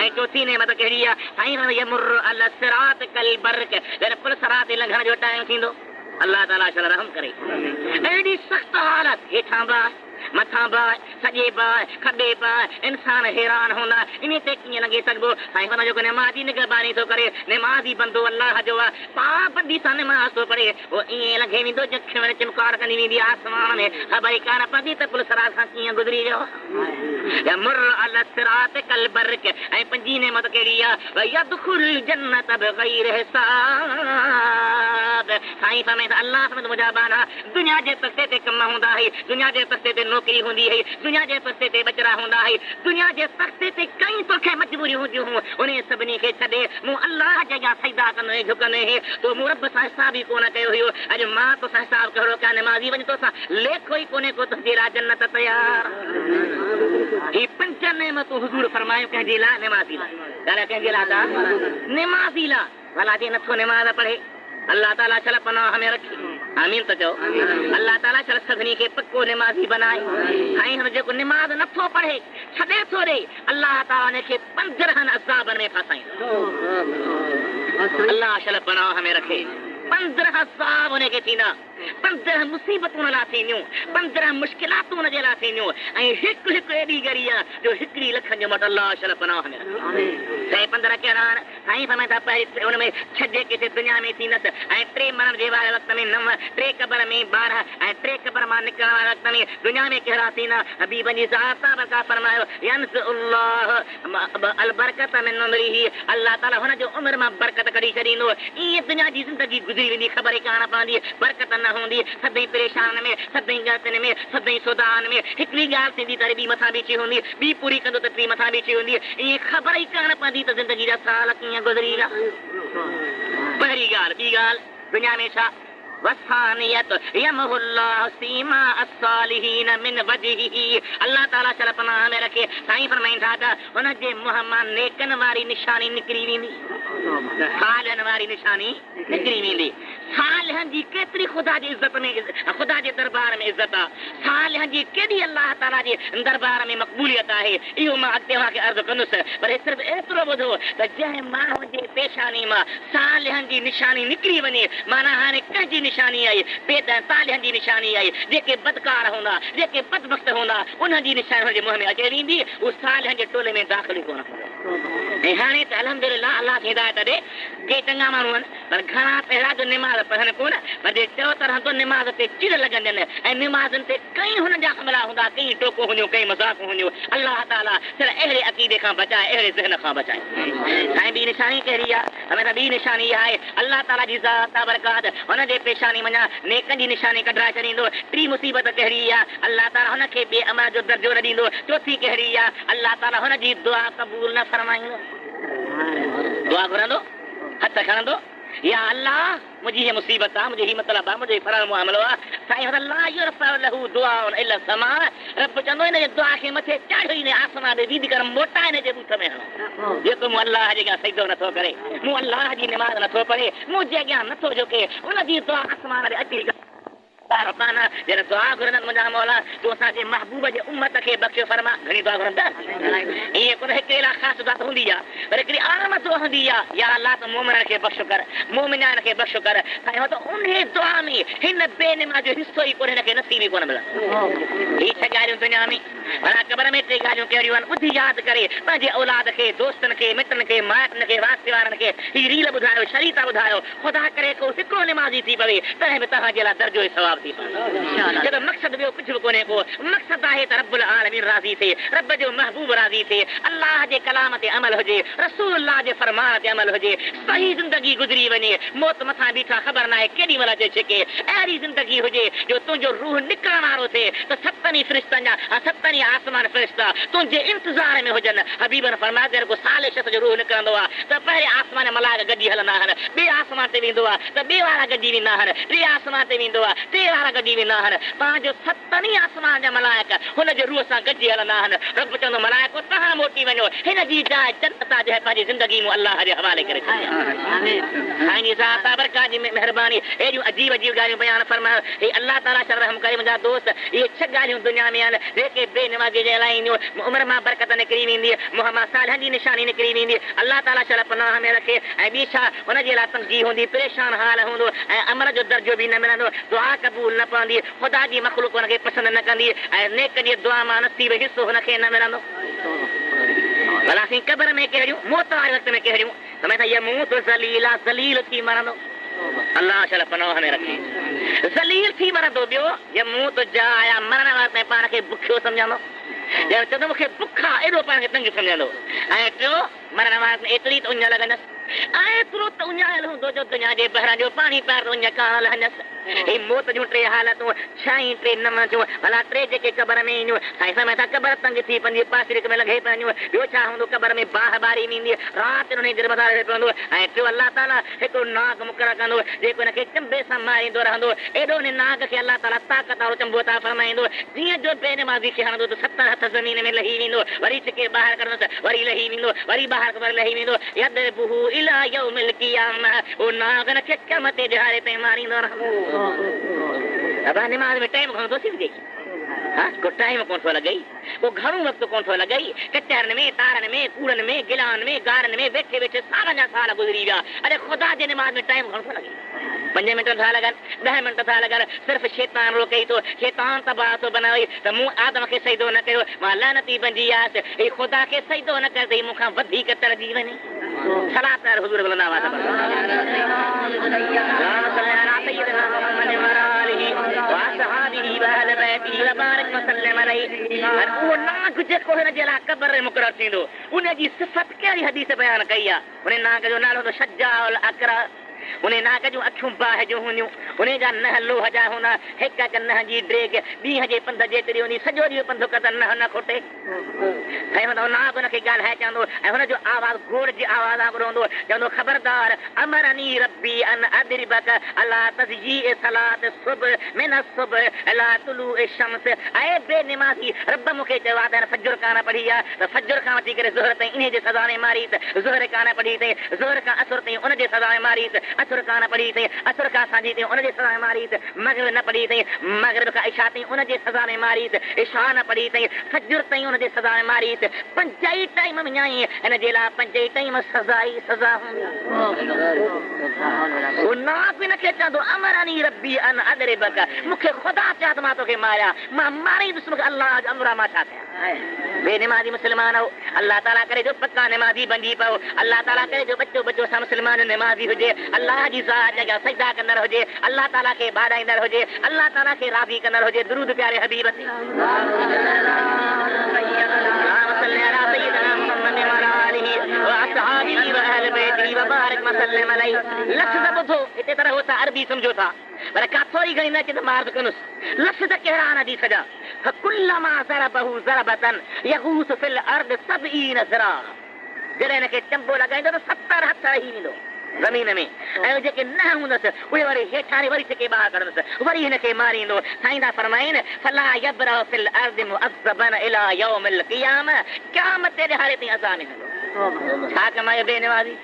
ऐं चौथी नेमत कहिड़ी आहे साईं यमुर अल सिरात कल बर्क जॾहिं पुल सरात ते लंघण जो टाइम थींदो अल्लाह ताला शल रहम करे एॾी सख़्त हालत हेठां बाहि मथां बाहि सॼे बाहि खॿे बाहि इंसान हैरान हूंदा इन ते कीअं लॻे सघिबो साईं हुन जेको निमाज़ी निगहबानी थो करे निमाज़ी बंदो अल्लाह जो आहे पाबंदी सां निमाज़ थो पढ़े उहो ईअं लॻे वेंदो जखि में चिमकार कंदी वेंदी आसमान में ख़बर ई कान पवंदी त पुल सरात खां कीअं गुज़री वियो यमुर अल सिरात कल बर्क ऐं पंजी नेमत कहिड़ी आहे यदखुल जन्नत बग़ैर हिसाब साईं फरमाईंदा अल्लाह समझ मुंहिंजा बाना दुनिया जे तख़्ते ते कम हूंदा हुई दुनिया जे तख़्ते ते नौकरी हूंदी हुई दुनिया जे तख़्ते ते बचड़ा हूंदा हुई दुनिया जे तख़्ते ते कई तोखे मजबूरियूं हूंदियूं हुयूं उन सभिनी खे छॾे मूं अल्लाह जे अॻियां सजदा कंदो ऐं झुकंदो हुई तो मूं रब सां हिसाब ई कोन कयो हुयो अॼु मां तोसां हिसाब कहिड़ो कयां निमाज़ी वञ तोसां लेखो ई कोन्हे को तुंहिंजे लाइ जन्नत तयार ही पंज नेमतूं हुज़ूर फरमायूं कंहिंजे लाइ निमाज़ी लाइ ॻाल्हाए कंहिंजे लाइ निमाज़ी लाइ भला जे नथो निमाज़ पढ़े अल्लाह ताला चल पनाह में रखी आमीन त चओ अल्लाह ताला चल सभिनी खे पक्को निमाज़ी बनाए साईं हुन जेको निमाज़ नथो पढ़े छॾे थो ॾे अल्लाह ताला हुनखे 15 अज़ाबनि में फासाईंदो अल्लाह चल पनाह में रखे 15 साल उनखे थींदा, 15 मुसीबतूं ला थींदियूं, 15 मुश्किलातूं हुनजे लाइ थींदियूं ऐं हिकु हिकु एॾी गरी आहे जो 1 लख जो मट अल्लाह शल पनाह में 15 कहिड़ा आहिनि साईं फरमाइनि था पहिरीं हुन में 6 जेके दुनिया में थींदसि ऐं 3 मरण जे वारे वक़्त में 9, 3 क़बर में 12 ऐं 3 क़बर मां निकिरण वारे वक़्त में दुनिया में कहिड़ा थींदा। हबीब जी ज़ात सां फरमायो यंसुल्लाह अल बरकत मिन उमरिही, अल्लाह ताला हुनजो उमिरि मां बरकत कढी छॾींदो। ईअं दुनिया जी ज़िंदगी गुज़री वेंदी, ख़बर ई कान पवंदी, बरकत न हूंदी, सदाईं परेशान में, सदाईं ॻाल्हियुनि में, सदाईं सुदान में, हिकिड़ी ॻाल्हि थींदी त ॿी मथां बीठी हूंदी, ॿी पूरी कंदो त टी मथां बीठी हूंदी, ईअं ख़बर ई कान पवंदी त ज़िंदगी जा साल कीअं गुज़री विया। पहिरीं ॻाल्हि। ॿी ॻाल्हि दुनिया में छा वसानियत यमहुल्लाहु सीमा अस्सालिहीन मिन वजहिही, अल्लाह ताला शल पनाह में रखे। साईं फरमाइनि था त हुनजे मुंहं मां नेकनि वारी निशानी निकिरी वेंदी, सालनि वारी निशानी निकिरी वेंदी। सालहनि जी केतिरी ख़ुदा जी इज़त में, ख़ुदा जे दरबार में इज़त आहे, सालहनि जी केॾी अल्लाह ताला जे दरबार में मक़बूलियत आहे, इहो मां अॻिते तव्हांखे अर्ज़ु कंदुसि। पर सिर्फ़ु एतिरो ॿुधो त जंहिं माण्हू जे पेशानी मां सालहनि जी निशानी निकिरी वञे, माना हाणे कंहिंजी निशानी आई, सालहनि जी निशानी आई, जेके बदकार हूंदा, जेके बदबख़्त हूंदा, उन्हनि जी निशानी हुनजे मुंहं में अचे वेंदी, उहो सालहनि जे टोले में दाख़िल ई कोन कंदो। ऐं हाणे त अल्हम्दुलिल्लाह अल्लाह खे हिदायत ॾे, के चङा माण्हू आहिनि पर घणा पहिरां जो निमाज़ पढ़नि कोन, पर जे चओ त रहंदो निमाज़ ते चिड़ लॻंदा आहिनि ऐं निमाज़नि ते कई हुन जा हमला हूंदा, कई टोको हूंदियूं, कई मज़ाक़ हूंदियूं। अल्लाह ताला सिर्फ़ु अहिड़े अक़ीदे खां बचाए, अहिड़े ज़हन खां बचाए। ऐं ॿी निशानी कहिड़ी आहे? हमें त ॿी निशानी आहे अल्लाह ताला जी ज़ात बरकात, हुनजे पेशानी वञा नेकनि जी निशानी कढाए छॾींदो। टी मुसीबत कहिड़ी आहे? अल्लाह ताला हुनखे ॿिए अमल जो दर्जो न ॾींदो। चौथी कहिड़ी आहे? अल्लाह ताला हुनजी दुआ क़बूल न फरमाईंदो। दुआ घुरंदो, हथ खणंदो, या अल्लाह मुंहिंजी हीअ मुसीबत आहे, मुंहिंजी हीअ मतिलबु आहे, मुंहिंजो फरार मामिलो आहे। साईं ला युरफ़अ लहू दुआउन इल्ला समा, रब चवंदो हिन जे दुआ खे मथे चाढ़ियो ई न, आसमान ते विझी करे मोटाए हिन जे ॿूथ में हणो। जेको मूं अल्लाह जे अॻियां सजदो नथो करे, मूं अल्लाह जी निमाज़ नथो पढ़े, मूं जे अॻियां नथो झुके, उनजी दुआ आसमान ते अची जॾहिं दुआ घुरंदा मुंहिंजा मौला तूं असांजे महबूब जे उम्मत खे बख़्शो फरमा। घणी दुआ घुरंदा ईअं कोन, हिकिड़े लाइ ख़ासि दुआ हूंदी आहे, पर हिकिड़ी आम दुआ हूंदी आहे, या अल्लाह त मोमिननि खे बख़्शो कर, मोमिनान खे बख़्शो कर। साईं हो त उन दुआ में हिन बेनिमा जो हिसो ई कोन्हे, हिनखे नसीब ई कोन मिलंदो। हीअ 6 ॻाल्हियूं दुनिया में, भला क़बर में 3 ॻाल्हियूं कहिड़ियूं आहिनि? ॿुधी यादि करे पंहिंजे औलाद खे, दोस्तनि खे, मिटनि खे, माइटनि खे, वास्ते वारनि खे हीअ रील ॿुधायो, शरीता ॿुधायो। ख़ुदा करे को हिकिड़ो निमाज़ी थी पवे तॾहिं बि तव्हांजे लाइ दर्जो सवाब थी पवे। जॾहिं मक़सदु ॿियो कुझु बि कोन्हे को, मक़सदु आहे त रब्बुल आलमीन राज़ी थिए, रब जो महबूब राज़ी थिए, अल्लाह जे कलाम ते अमल हुजे, रसूलुल्लाह जे फरमान ते अमल हुजे, सही ज़िंदगी गुज़री वञे, मौत मथां बीठा ख़बर नाहे केॾी महिल अचे छिके। अहिड़ी ज़िंदगी हुजे जो तुंहिंजो रूह निकिरण वारो थिए त 7 फ़रिश्तनि जा 7 आसमान फ़रिश्ता तुंहिंजे इंतज़ार में हुजनि। हबीबन फरमाया जेको को साल शत जो रूह निकिरंदो आहे त पहिरें आसमान मलाइक गॾी हलंदा आहिनि, ॿिए आसमान ते वेंदो आहे त ॿिए वारा गॾी वेंदा आहिनि, टे आसमान ते वेंदो आहे, टे वारा गॾी वेंदा आहिनि। पंहिंजो 7 आसमान जा मलाइक हुनजे रूह सां गॾिजी हलंदा आहिनि। रब चवंदो मलाइको तव्हां मोटी वञो, हिन जी जाइ जन्नत आहे पंहिंजी ज़िंदगी में अल्लाह जे हवाले करे साईं जी ज़ात बरकात जी महिरबानी। अहिड़ियूं अजीब अजीब ॻाल्हियूं बयानु फरमायो। हे अल्लाह ताला शर रहम करे मुंहिंजा दोस्त, इहे 6 ॻाल्हियूं दुनिया में आहिनि जेके बेनमाज़ी जे लाइ ईंदियूं, उमिरि मां बरकत निकिरी वेंदी, मुंहं मां सालहनि जी निशानी निकिरी वेंदी। अल्लाह ताला शर पनाह में रखे। ऐं ॿी छा? हुनजे लाइ तंगी हूंदी, परेशान हाल हूंदो ऐं अमल जो दर्जो बि न मिलंदो, दुआ क़बूल न पवंदी, ख़ुदा जी मख़लूक हुनखे पसंदि न कंदी ऐं नेक जी दुआ मां नसीब हिसो हुनखे न मिलंदो। भला असीं क़बर में कहिड़ियूं, मौत वारे वक़्त में कहिड़ियूं? समय त यमूत ज़लीला, ज़लील थी मरंदो। अल्लाह शल पनाह में रखे। ज़लील थी मरंदो। ॿियो यमूत जा आया मरण वक़्त में पाण खे बुखियो सम्झंदो, ॼण चवंदो मूंखे बुख आहे, एॾो पाण खे तंग सम्झंदो। ऐं टियों मरण वक़्त में एतिरी त उञ लॻंदसि, एतिरो त उञायल हूंदो जो दुनिया जे ॿाहिरां जो पाणी पार उञ कान लहंदसि। ही मौत जूं 3 हालतूं, 6 3 9 थियूं। भला 3 जेके क़बर में ईंदियूं, साईं समय था क़बर तंग थी पंहिंजी पासिरिक में लॻे पवंदियूं। ॿियो छा हूंदो? क़बर में बाहि बारी ईंदी, राति हुन जे मथां रहे पवंदो। ऐं टियों अल्लाह ताला हिकिड़ो नाग मुक़ररु कंदो जेको हिनखे चंबे सां मारींदो रहंदो। एॾो हिन नाग खे अल्लाह ताला ताक़त वारो चंबो था फरमाईंदो, जीअं जो बेनमाज़ी खे हणंदो त 70 हथ ज़मीन में लही वेंदो, वरी छिके ॿाहिरि कढंदो त वरी लही वेंदो, वरी ॿाहिरि वरी लही वेंदो। यदबुहु इला यौमिल क़ियामह, उहो नाग हिनखे क़यामत जे ॾिहाड़े ताईं मारींदो रहंदो। अब निमाज़ में टाइम घणो थो थी वञे, को टाइम कोन थो लॻई, को घणो वक़्तु कोन थो लॻई। कचरनि में, तारनि में, कूड़नि में, गिलानि में, गारनि में वेठे वेठे सालनि जा साल गुज़री विया। अरे ख़ुदा जे निमाज़ में टाइम घणो थो लॻे। 5 मिनट था लगन 10 मिनट था लगन सिर्फ शैतान रोकई तो शैतान तबाह तो बनाई त मु आदम के सजदो न कयो मां लानती बंजी आस ए खुदा के सजदो न कर दई मुखा वधी के तरजी वनी सलात कर हुजूर बोलना वादा सय्यदना मुहम्मद व आलिहि व असहाबिहि व अहल बैतिहि व बारिक वसल्लम अलैहि और वो नाक जेको है जेला कब्र मुकरर थींदो उन जी सिफत कहिड़ी हदीस बयान कई आहे उन नाक जो नालो तो शज्जाउल अकरा उन्हें नाक जूं अखियूं बाहि जूं हूंदियूं उन्हें जा नह लोह जा हूंदा हिक हिक नह जी ड्रेग ॾींहं जे पंध जेतिरी हूंदी सॼो ॾींहुं पंधु कर त नह न खोटे साईं हुन नाक हुनखे ॻाल्हाए चवंदो ऐं हुनजो आवाज़ घोड़ जी आवाज़ वांगुरु हूंदो चवंदो ख़बरदार अमरनी रब्बी अन अदरिबक अला तज़जी सलात सुबह मिन सुबह अला तुलू शम्स ऐं बेनिमाज़ी रब मूंखे चयो आहे त फजर कान पढ़ी आहे त फजर खां वठी करे ज़ोहर ताईं इन जे सज़ा में मारीस ज़ोहर कान पढ़ी अथई ज़ोहर खां असुर ताईं उन जे सज़ा में मारीस असुर कान पढ़ी अथई असुर खां सांझी ताईं उन जे सज़ा में मारीस मग़रिब न पढ़ी अथई मग़रिब खां इशा ताईं उन जे सज़ा में मारीस इशा न पढ़ी अथई फजर ताईं उन जे सज़ा में मारीस 5 टाइम विञाई हिन जे लाइ 5 टाइम सज़ा ई सज़ा हूंदी हिनखे चवंदो अमरनी रब्बी अन अदरिबक मूंखे ख़ुदा चया त मां तोखे मारिया मां मारींदुसि मूंखे अल्लाह जो अमर मां छा कयां बेनिमाज़ी मुस्लमान हो अल्लाह ताला करे जो पक्का निमाज़ी बंजी पओ अल्लाह ताला करे जो बच्चो सा मुस्लमान निमाज़ी हुजे अल्लाह जी ज़ात जा सजदा कंदड़ हुजे अल्लाह ताला खे बाराईंदड़ हुजे अल्लाह ताला खे राज़ी कंदड़ हुजे दुरूद प्यारे हबीब ते लफ़्ज़ ॿुधो हिते तरह हो था अरबी सम्झो था पर का थोरी घणी न अचे त मार कनुसि लफ़्ज़ कहिड़ा आहिनि हदीस जा फकुल्लमा ज़रबहु ज़रबतन यगूस फिल अर्द 70 ज़रा जॾहिं हिनखे चंबो लॻाईंदो त 70 हथ ही वेंदो ज़मीन में ऐं जेके न हूंदसि उहे वरी हेठां वरी छिके ॿाहिरि कढंदुसि वरी हिनखे मारींदो साईं था फरमाइनि फला यबरअ फिल अर्द मुअज़्ज़बन इला यौमिल क़ियामह क़यामत ते ॾिहाड़े ताईं अज़ाब में हलंदो छा कमायो बेनिवाज़ी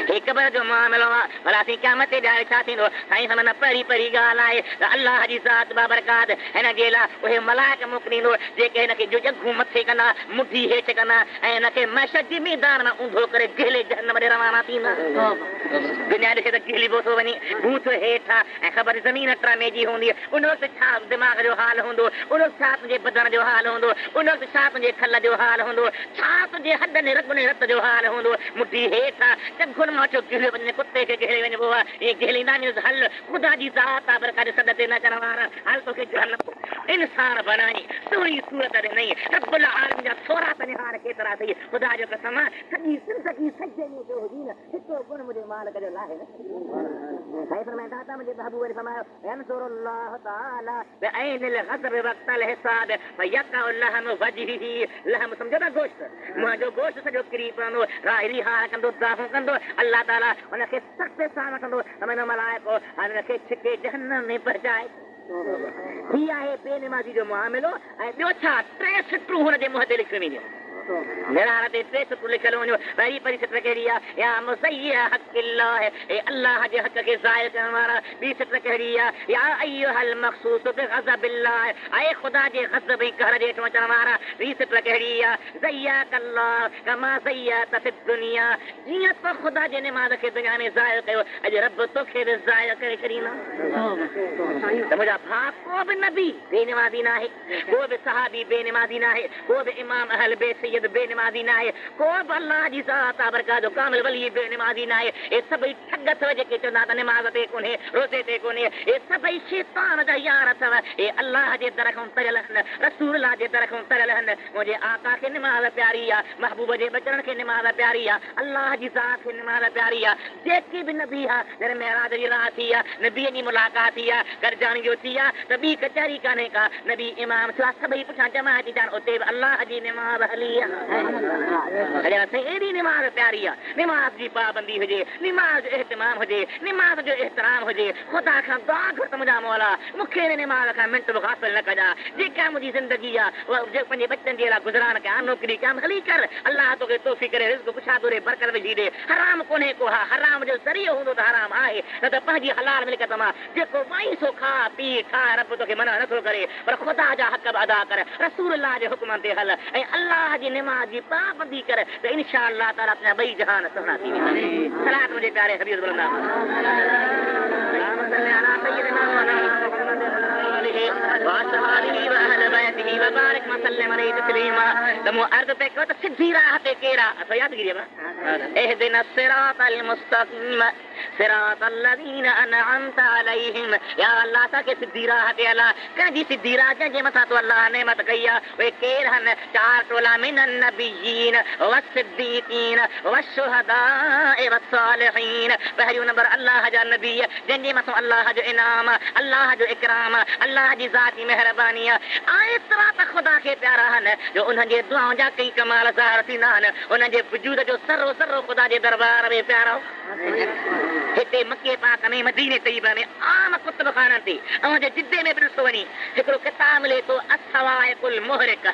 हिकु बर जो मामिलो आहे भला असीं क़यामत ते ॾिहाड़े छा थींदो साईं समझ पढ़ी ॻाल्हि आहे त अल्लाह जी ज़ात बाबरकात हिन जे लाइ उहे मलाइक मोकिलींदो जेके हिनखे जो जॻूं मथे कंदा मुठी हेठि कंदा ऐं हिनखे मैशर जी मैदान मां ऊंधो करे गहले जहन्नम ॾे रवाना थींदा दुनिया ॾिसे त गहलिबो थो वञे भूत हेठां ऐं ख़बर ज़मीन ट्रामे जी हूंदी उन वक़्तु छा दिमाग़ जो हाल हूंदो उन वक़्तु छा तुंहिंजे बदन जो हाल हूंदो उन वक़्तु छा तुंहिंजे खल जो हाल हूंदो छा तुंहिंजे हॾनि रॻुनि रत जो हाल हूंदो मुठी हेठां चगुनि मां छो गहले वञे कुते खे गहले वञिबो आहे ईअं गहलींदा हल ख़ुदा जी ज़ात आहे पर काॾे सॾ ते न अचण वारा हल तोखे इंसान बनाई सुहिणी सूरत ॾिनई रब्बुल आलमीन जा 14 निहार केतिरा अथई ख़ुदा जो कसम सॼी ज़िंदगी सॼे में जो हुजी न हिकिड़ो गुण मुंहिंजे मालिक जो लाहे न साईं फरमाए दाता मुंहिंजे महबूब ने फरमायो यंसुरुल्लाह ताला बिअैनिल ग़ज़ब वक़्तल हिसाब फयक़अ लहम वजहिही लहम सम्झो था गोश्त मुंहिंजो गोश्त सॼो किरी पवंदो राहिरी हार कंदो दाहूं कंदो अल्लाह ताला हुनखे सख़्त सां वठंदो तमामु मलाइको हुनखे छिके जहन्नम में पहुचाए ही आहे बेनिमाज़ी जो मामिलो ऐं ॿियो छा 3 सिटरूं हुनजे मुंहं ते लिखियूं वेंदियूं निराण ते 3 सिटरूं लिखियल वञो पहिरीं पहिरीं सिट कहिड़ी आहे या मुज़य्य हक़िल्लाह ए अल्लाह जे हक़ खे ज़ाहिर करण वारा ॿी सिट कहिड़ी आहे या अय्युहल मख़सूस बिग़ज़बिल्लाह ऐं ख़ुदा जे ग़ज़ब ऐं कहर जे हेठि अचण वारा ॿी सिट कहिड़ी आहे ज़य्यकल्लाह कमा ज़य्यत फ़िद दुनिया जीअं तो ख़ुदा जे निमाज़ खे दुनिया में ज़ाहिर कयो अॼु रब तोखे बि ज़ाहिर करे छॾींदा त मुंहिंजा भाउ को बि नबी बेनिमाज़ी न आहे को बि सहाबी बेनिमाज़ी न आहे को बि इमाम अहल बैत बेनिमाज़ी न आहे को बि अल्लाह जी ज़ात बरकात जो कामिल वली बेनिमाज़ी न आहे हे सभई ठग अथव जेके चवंदा त निमाज़ ते कोन्हे रोज़े ते कोन्हे हे सभई शैतान जा यार अथव हे अल्लाह जे दर खां तरियल आहिनि रसूल जे दर खां तरियल आहिनि मुंहिंजे आका खे निमाज़ प्यारी आहे महबूब जे बचड़नि खे निमाज़ प्यारी आहे अल्लाह जी ज़ात खे निमाज़ प्यारी आहे जेकी बि नबी आहे जॾहिं मेराज जी रात थी आहे नबीअ जी मुलाक़ात थी आहे गॾिजाणी जो थी आहे त ॿी कचहरी कान्हे का नबी इमाम थियो आहे सभई पुठियां जमा थी थियनि उते बि अल्लाह जी निमाज़ हली आहे एॾी निमाज़ प्यारी आहे निमाज़ जी पाबंदी हुजे निमाज़ जो एहतमाम हुजे निमाज़ जो एहतराम हुजे ख़ुदा खां दुआ घुर त मुंहिंजा मौला मूंखे हिन निमाज़ खां मिंट बि गाफ़िल न कजा जेका मुंहिंजी ज़िंदगी आहे उहा पंहिंजे बच्चनि जे लाइ गुज़रान कयां नौकिरी कयां हली कर अल्लाह तोखे तोफ़ी करे रिज़्क़ पुछा तोरे बरकत विझी ॾे हराम कोन्हे को हा हराम जो ज़रियो हूंदो त हराम आहे न त पंहिंजी हलाल मिल्कत मां जेको वाई सो खा पी ठाह रब तोखे मना नथो करे पर ख़ुदा जा हक़ बि अदा कर रसूल जे हुक्म ते हल ऐं अल्लाह जी निमाज़ जी पाबंदी कर त इंशा अल्लाह ताला तुंहिंजा ॿई जहान सुहिणा थी वेंदा सलात मुंहिंजे प्यारे हबीब صل على سيدنا محمد وآله وأهل بيته وبارك وسلم عليه تسليما تمو अर्ध पे कहो तो सीधी राह पे केरा तो याद कीजिए बा اهدنا الصراط المستقيم صراط الذين أنعمت عليهم या अल्लाह ता के सीधी राह पे अल्लाह कंजी सीधी राह जे मथा तो अल्लाह नेमत कया वे केर हन चार टोला मिनन नबियीन वस्सिद्दीकीन वशुहदाए वस्सालिहीन पहली नंबर अल्लाह जा नबी जंजे मथो अल्लाह जो इनाम अल्लाह जो इकराम अल्लाह जी जाती मेहरबानी एतरा त खुदा के प्यारा हन जो उन्हनि जे दुआओं जा कई कमाल ज़ाहिर थींदा आहिनि उन्हनि जे वजूद जो सरो सरो खुदा जे दरबार में प्यारो हिते मके पाक में मदीने तैयबा में आम कुतुब खाना थी ऐं जे जिद्दे में बि ॾिसो वञी हिकिड़ो किताब मिले थो अस्सवाइकुल मुहरिक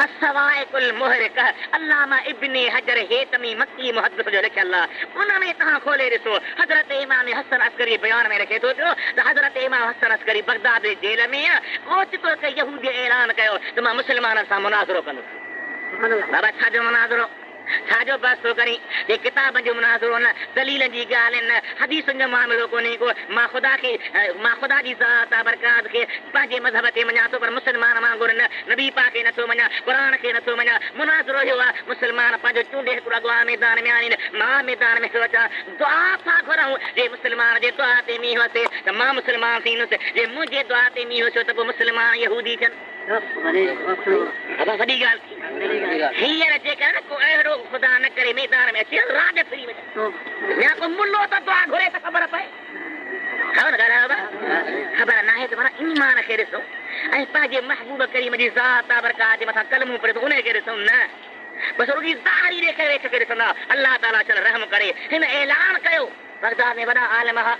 अस्सवाइकुल मुहरिक अल्लामा इब्ने हजर हेतमी मक्की मुहद्दिस जो लिखियल उन में तव्हां खोले ॾिसो हज़रत इमाम हसन अस्करी बयान में रखे थो पियो त हज़रत इमाम हसन अस्करी बगदाद जे जेल में ओचितो त यहूदी ऐलान कयो त मां मुस्लमाननि सां मुनाज़रो कंदुसि बाबा छाजो मुनाज़रो छाजो बस तो करी ये किताब जो मुनाज़रो न दलील जी ॻाल्हि न हदीसुनि जो मामिलो कोन्हे को मां ख़ुदा जी ज़ात बरकात खे पंहिंजे मज़हब ते मञा थो पर मुस्लमान वांगुरु न नबी पाक खे नथो मञा क़ुर खे नथो मञा मुनाज़रो इहो आहे मुस्लमान पंहिंजो चूंडे हिकिड़ो अॻुवान मैदान में आणीनि मां मैदान में थो अचां दुआ था घुरूं जे मुस्लमान जे दुआ ते मींहुं वसे त मां मुस्लमान थींदुसि जे मुंहिंजे दुआ ते मींहुं वसियो त पोइ मुस्लमान यहूदी थियनि वॾी ॻाल्हि हींअर जेका न को अहिड़ो खुदा न करे मैदान में अचे राज थी वञे या को मुल्लो त दुआ घुरे त ख़बर पए ख़बर ॻाल्हायो ख़बर नाहे त माना ईमान खे ॾिसो ऐं पंहिंजे महबूब करीम जी ज़ात बरकात जे मथां कलमूं पढ़े थो उनखे ॾिसूं न बसि रुॻी ज़ाहिरी ॾेखे वेठ खे ॾिसंदा अल्लाह ताला चल रहम करे हिन ऐलान कयो बगदाद में वॾा आलिम हा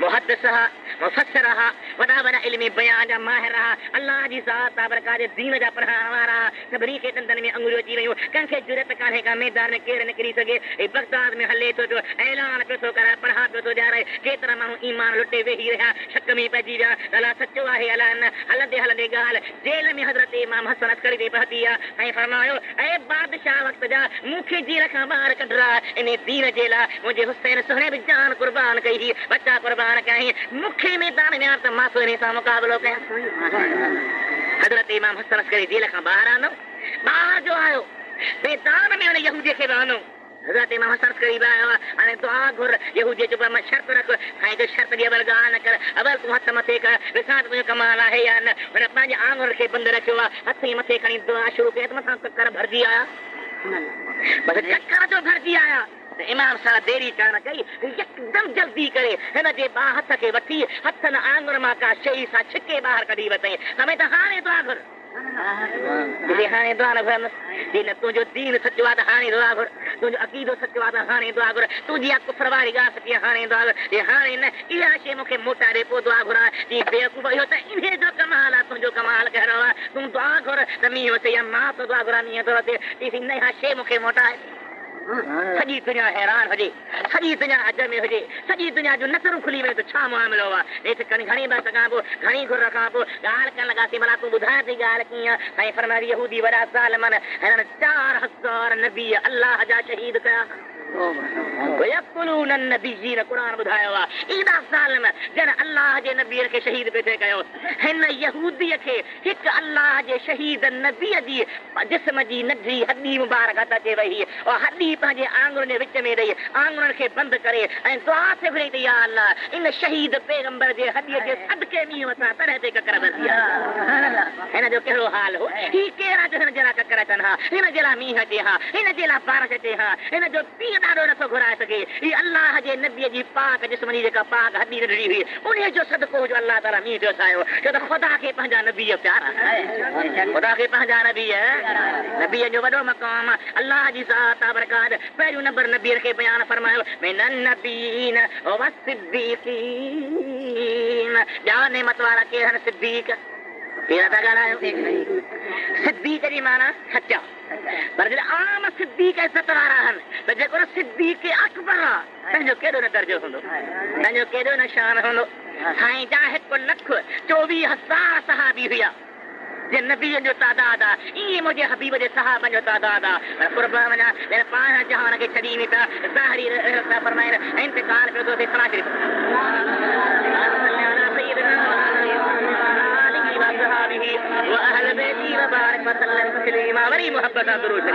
मुहद्दिस हा मुफस्सिर हा वॾा वॾा इल्मी बयान जा माहिर हा अल्लाह जी ज़ात बरकात जे दीन जा पढ़ाइण वारा सभिनी खे ॾंदनि में अंगुरियूं अची वियूं कंहिंखे जुरत कान्हे का मैदान में केरु निकिरी सघे बगदाद में हले थो पियो ऐलान पियो थो करे पढ़ा पियो थो ॾियारे केतिरा माण्हू ईमान लुटे वेही रहिया शक में पइजी विया अलाह सचो आहे अलाह न हलंदे हलंदे ॻाल्हि जेल में हज़रत इमाम हसन अस्करी ते पहुती आहे ऐं फरमायो ऐं बादशाह वक़्त जा मूंखे जेल खां ॿाहिरि कढरा इन दीन जे लाइ मुंहिंजे हुसैन सुहिणे बि जान कुर्बान कई हुई बच्चा कुर्बान कयईं मूंखे मैदान में त मां सुहिणे सां मुक़ाबिलो कयां हज़रत इमाम हसन अस्करी जेल खां ॿाहिरि आंदो ॿाहिरि जो आयो मैदान में हुन यहूदीअ खे आंदो हज़रत इमाम हसन अस्करी आयो आहे हाणे दुआ घुर यहूदीअ चयो मां शर्त रख ऐं जो शर्त जी अवल ॻाल्हि न कर अवल तूं हथ मथे कर ॾिसां त तुंहिंजो कमाल आहे या न हुन पंहिंजे आङुर खे बंदि रखियो आहे हथ ई मथे खणी दुआ शुरू कई त मथां चकर भरिजी आया बसि चकर जो भरिजी आया इमाम साहब देरी कान कई यकदम जल्दी करे हिन जे बाह हथ खे वठी हथनि आङुर मां का शइ सां छिके ॿाहिरि कढी वरितई समय त हाणे दुआ घुर हाणे दुआ न घुर जी न तुंहिंजो दीन सचो आहे त हाणे दुआ घुर तुंहिंजो अक़ीदो सचो आहे त हाणे दुआ घुर तुंहिंजी आहे कुफर वारी ॻाल्हि सची आहे हाणे दुआ घुर जे हाणे न इहा शइ मूंखे मोटारे पोइ दुआ घुरां जी बेवकूफ़ इहो त इन जो कमाल आहे तुंहिंजो कमाल कहिड़ो आहे तूं दुआ घुर त मींहुं वसे या मां तो दुआ घुरां मींहुं थो वसे न इहा शइ मूंखे मोटाए सॼी दुनिया हैरान हुजे सॼी दुनिया अज में हुजे सॼी दुनिया जो नज़रूं खुली वञे त छा मामिलो आहे हेठि घणी ॿ सघां पोइ घणी घुर रखां पोइ ॻाल्हि करणु लॻासीं भला तूं ॿुधाए थी ॻाल्हि कीअं साईं फरमाए यहूदी वॾा ज़ालिमन हिननि 4000 नबी अल्लाह जा शहीद कया क़ुरान ॿुधायो आहे एॾा ज़ालिम जन अल्लाह जे नबीअ खे शहीद पियो थिए कयो हिन यहूदीअ खे हिकु अल्लाह जे शहीद नबीअ जी जिस्म जी नंढी हॾी मुबारक हथ अचे वई और हॾी पंहिंजे आङुरनि जे विच में ॾेई आङुरनि खे बंदि करे ऐं दुआ ते घुरी अथई या अल्लाह इन शहीद पैगंबर जे हॾीअ जे सदके मींहुं वसां तॾहिं ते ककर वसी हिन जो कहिड़ो हाल हो ही कहिड़ा जो हिन जे लाइ ककर अचनि हा हिन जे लाइ मींहुं अचे हा हिन जे लाइ बारिश अचे हा हिन जो पीउ ॾाढो नथो घुराए सघे ही अल्लाह जे नबीअ जी पाक जिस्म जी जेका पाक हॾी नंढड़ी हुई उन जो सदको जो अल्लाह ताला मींहुं पियो ठाहियो छो त ख़ुदा खे पंहिंजा नबीअ प्यारा ख़ुदा खे पंहिंजा नबीअ जो वॾो मक़ाम अल्लाह जी ज़ात बरकात पहिरियों नंबर नबीअ खे बयान फरमायो मिनन नबीन वसिद्दीकीन ॿिया नेमत वारा केर आहिनि सिद्दीक़ केरु था ॻाल्हायो सिद्दीक़ जी माना सचा पर जॾहिं आम सिद्दीक़ इज़त वारा आहिनि त जेको सिद्दीक़ अकबर आहे पंहिंजो केॾो न दर्जो हूंदो पंहिंजो केॾो न शान हूंदो साईं जा 1,24,000 सहाबी हुया जे नबी जो तादाद ये मुझे हबीब जे सहाबन जो तादाद कुर्बान वञा जन पाण जहान खे छॾी वई त ज़ाहिरी फरमाइनि इंतकाल पियो थो थिए सलाह शरीफ़ وأهل بيتي وبارك وسلم تسليما وری محبت درود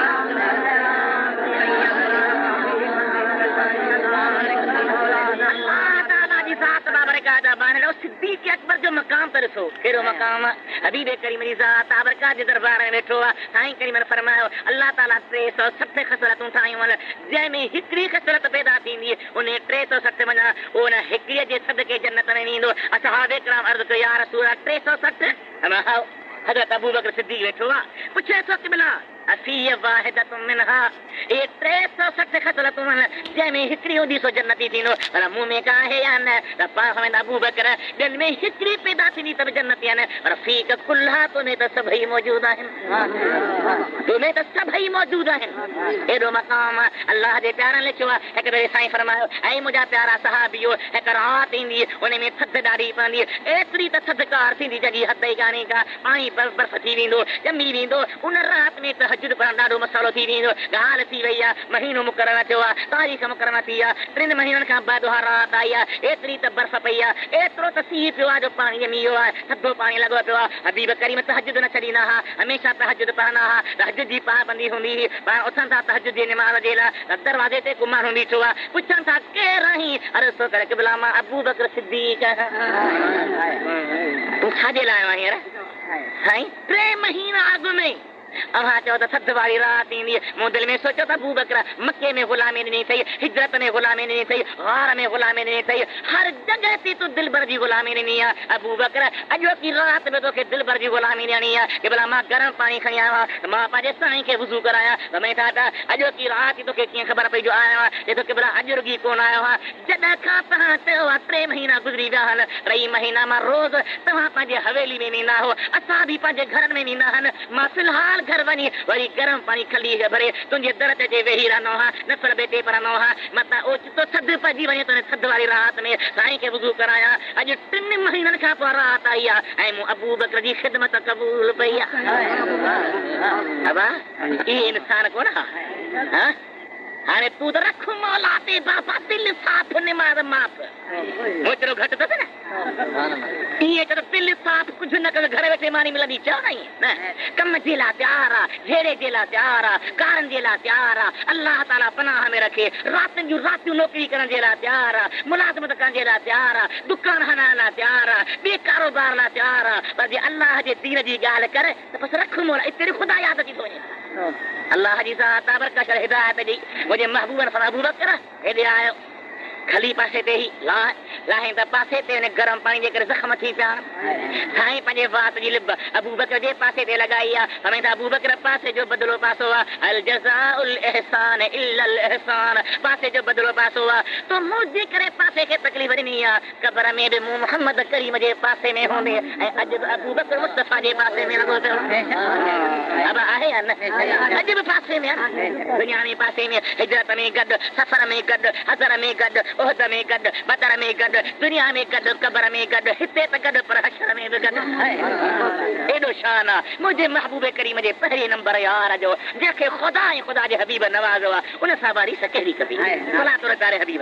सिद्दीक़ अकबर जो मकाम त ॾिसो कहिड़ो मकाम हबीब करीम जी ज़ात ताबरकात जे दरबार में वेठो आहे साईं करीम ने फरमायो अल्लाह ताला 360 ख़सलतूं ठाहियूं आहिनि जंहिंमें हिकिड़ी ख़सलत पैदा थींदी उन 360 वञा उन हिकिड़ीअ जे सदके जन्नत में वेंदो असहाबे किराम अर्ज़ कयो या रसूल 360 हज़रत अबू बकर सिद्दीक़ वेठो आहे पुछे थो क़िबला अफी वाहिदतुम मिनहा ए 360 ख़सलतूं जंहिंमें हिकिड़ी हूंदी सो जन्नती थींदो पर मूं में का है या न त पाण अबू बकर जिन में हिकिड़ी पैदा थींदी त जन्नती आहिनि पर फीक कुल्हा तो में त सभई मौजूद आहिनि तो में त सभई मौजूद आहिनि एॾो मक़ाम अल्लाह जे प्यारनि लिखियो आहे हिकु भेरे साईं फरमायो ऐं मुंहिंजा प्यारा सहाबियो हिकु राति ईंदी उन में थधि ॾाढी पवंदी एतिरी त थधिकार थींदी जॾहिं हद ई कान्हे का पाणी बर्फ़ थी वेंदो ॼमी वेंदो उन राति में तहज्जुद पढ़णु ॾाढो मसालो थी वेंदो ॻाल्हि थी वई आहे महीनो मुक़ररु थियो आहे तारीख़ मुक़ररु थी आहे 3 महीननि खां बाद राति आई आहे एतिरी त बर्फ़ पई आहे एतिरो त सीउ पियो आहे जो पाणी ॼमी वियो आहे थधो पाणी लॻो पियो आहे हबीब करीम तहज्जुद न छॾींदा हुआ हमेशह तहज्जुद पढ़ंदा हुआ तहज्जुद जी पाबंदी हूंदी हुई पाण उथनि था तहज्जुद जी निमाज़ जे लाइ दरवाज़े ते को माण्हू बीठो आहे पुछनि था केरु आहीं अर्ज़ थो करे क़िबला मां अबू बकर सिद्दीक़ तूं छाजे लाइ आयो आहीं हींअर साईं 3 महीना अॻु में अव्हां चओ त थधि वारी राति ईंदी मूं दिलि में सोचियो त अबू बकर मके में ग़ुलामी ॾिनी अथई हिजरत में ग़ुलामी ॾिनी अथई गार में ग़ुलामी ॾिनी अथई हर जॻह ते तूं दिलबर जी ग़ुलामी ॾिनी आहे अबू बकर अॼोकी राति में तोखे दिलबर जी ग़ुलामी ॾियणी आहे कि भला मां गरम पाणी खणी आयो आहियां त मां पंहिंजे साईं खे वुज़ू करायां त मैं छा त अॼोकी राति तोखे कीअं ख़बर पई जो आयो आहियां जे तोखे भला अॼु रुॻी कोन आयो आहियां जॾहिं खां तव्हां चयो आहे 3 महीना गुज़री विया आहिनि 2 महीना मां रोज़ तव्हां पंहिंजे हवेली में वेंदा हो असां बि पंहिंजे घरनि में वेंदा आहिनि मां फ़िलहाल घर वञी वरी गरम पाणी खली भरे तुंहिंजे दर ते वेही रहंदो आहियां नफ़ल बेटे पढ़ंदो आहियां मतां ओचितो थधि पइजी वञे त थधि वारी राति में साईं खे वुज़ू करायां अॼु 3 महीननि खां पोइ राति आई आहे ऐं मूं अबू बकर जी ख़िदमत क़बूल पई आहे अबा इहे इंसान कोन हा हाणे तूं त रख मौला ते बाबा दिलि साफ़ निमाज़ माफ़ ओतिरो घटि अथसि न इएं त दिलि साफ़ कुझु न कर घर वेठे मानी मिलंदी चओ न ईअं न कम जे लाइ तयारु आहे जहिड़े जे लाइ तयारु आहे कारनि जे लाइ तयारु आहे अलाह ताला पनाह में रखे रातिनि जूं रातियूं नौकिरी करण जे लाइ तयारु आहे मुलाज़मत करण जे लाइ तयारु आहे दुकान हलाइण लाइ तयारु आहे ॿिए कारोबार लाइ तयारु आहे पर जे अलाह जे दीन जी ॻाल्हि करे त बसि रख मौला इते ख़ुदा यादि अची थो वञे अल्लाह जी ज़ात ताबरकत हिदायत ॾेई मुंहिंजे महबूबनि सां अबू बकर हेॾे आयो खली पासे ते ई लाहे त पासे ते गरम पाणी जे करे ज़ख़्म थी पिया साईं पंहिंजे वात जी लिब अबू बकर जे पासे ते लॻाई आहे हमें त अबू बकर पासे जो बदिलो पासो आहे अल जज़ाउल इहसान इल्ला अल इहसान पासे जो बदिलो पासो आहे तो मुंहिंजे करे पासे खे तकलीफ़ ॾिनी आहे क़बर में बि मूं मोहम्मद करीम जे पासे में हूंदे ऐं अॼु बि अबू बकर मुस्तफ़ा जे पासे में लॻो पियो अब आहे या न अॼु बि पासे में दुनिया में पासे में हिजरत में गॾु सफ़र में गॾु हज़र में गॾु उहद में गॾु बदर में गॾु दुनिया में गॾु क़बर में गॾु हिते त गॾु पर हशर में बि गॾु एॾो शान आहे मुंहिंजे महबूब करीम जे पहिरें नंबर यार जो जंहिंखे ख़ुदा ऐं ख़ुदा जे हबीब नवाज़ो आहे उन सां वारी स कहिड़ी कबी सलात और तारे हबीब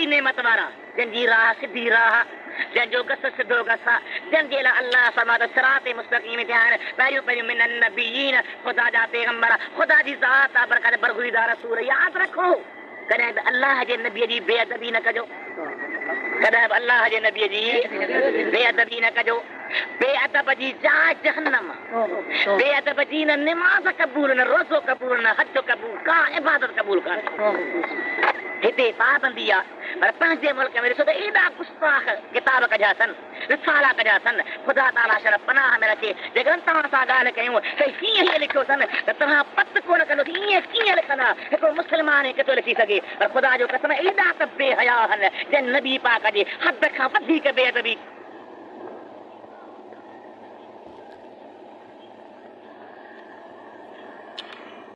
नेमत वारा जंहिंजी राह सिधी राह जंहिंजो गस सिधो गस आहे जंहिंजे लाइ अल्लाह फरमातो सिरात मुस्तक़ीम ते आहिनि पहिरियों मिनन नबीयीन ख़ुदा जा पैगंबर ख़ुदा जी ज़ात आहे बरकत बरगुज़ीदार रसूल यादि रखो कॾहिं बि अल्लाह जे नबीअ जी बेअदबी न कजो कॾहिं बि अल्लाह जे नबीअ जी बेअदबी न कजो बेअदब जी जाइ जहन्नम बेअदब जी न निमाज़ क़बूल न रोज़ो क़बूल न हज क़बूल का इबादत क़बूल कान्हे हिते पाबंदी आहे पर पंहिंजे मुल्क में ॾिसो त एॾा गुस्ताख किताब कढिया अथनि रिसाला कढिया अथनि ख़ुदा ताला शर पनाह में रखे जेकॾहिं तव्हां सां ॻाल्हि कयूं त हीअं हीअं लिखियो अथनि त तव्हां पत कोन कंदो ईअं कीअं लिखंदा हिकिड़ो मुस्लमान किथो लिखी सघे पर ख़ुदा जो कसम एॾा त बेहया आहिनि जंहिं नबी पाक जे हद खां वधीक बेअदबी